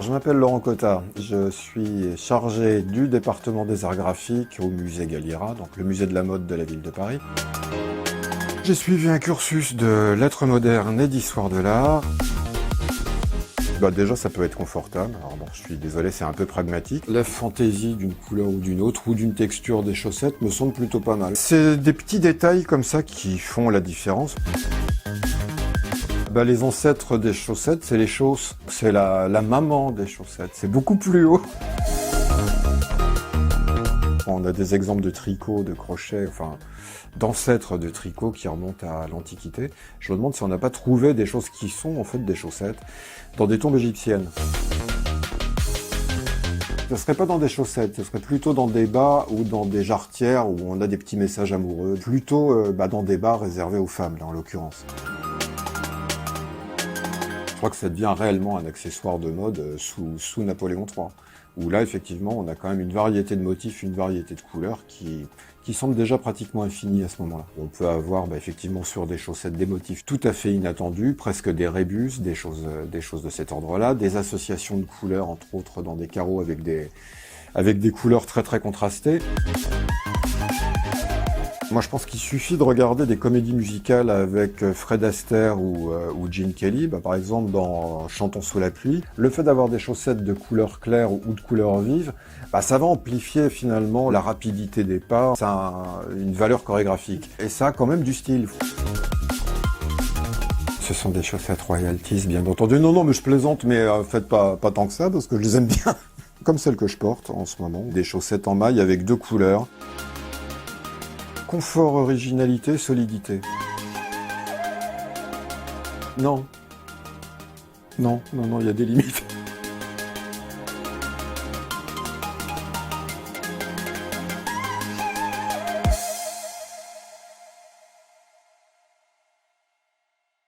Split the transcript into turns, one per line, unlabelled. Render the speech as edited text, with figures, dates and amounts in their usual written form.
je m'appelle Laurent Cotta, je suis chargé du département des arts graphiques au musée Galliera, donc le musée de la mode de la ville de Paris. J'ai suivi un cursus de lettres modernes et d'histoire de l'art. Déjà, ça peut être confortable. Alors bon, je suis désolé, c'est un peu pragmatique. La fantaisie d'une couleur ou d'une autre, ou d'une texture des chaussettes me semble plutôt pas mal. C'est des petits détails comme ça qui font la différence. Les ancêtres des chaussettes, c'est les chausses. C'est la maman des chaussettes. C'est beaucoup plus haut. On a des exemples de tricot, de crochet, d'ancêtres de tricot qui remontent à l'Antiquité. Je me demande si on n'a pas trouvé des choses qui sont en fait des chaussettes dans des tombes égyptiennes. Ce serait pas dans des chaussettes, ce serait plutôt dans des bas ou dans des jarretières où on a des petits messages amoureux. Plutôt dans des bas réservés aux femmes, là, en l'occurrence. Je crois que ça devient réellement un accessoire de mode sous Napoléon III. Où là, effectivement, on a quand même une variété de motifs, une variété de couleurs qui semble déjà pratiquement infinie à ce moment-là. On peut avoir effectivement sur des chaussettes des motifs tout à fait inattendus, presque des rébus, des choses de cet ordre-là, des associations de couleurs, entre autres dans des carreaux avec des couleurs très très contrastées. Moi, je pense qu'il suffit de regarder des comédies musicales avec Fred Astaire ou Gene Kelly, par exemple dans Chantons sous la pluie. Le fait d'avoir des chaussettes de couleur claire ou de couleur vive, ça va amplifier finalement la rapidité des pas, ça a une valeur chorégraphique. Et ça a quand même du style. Ce sont des chaussettes royalties, bien entendu. Non, mais je plaisante, mais faites pas tant que ça, parce que je les aime bien. Comme celles que je porte en ce moment. Des chaussettes en maille avec 2 couleurs. Confort, originalité, solidité. Non, il y a des limites.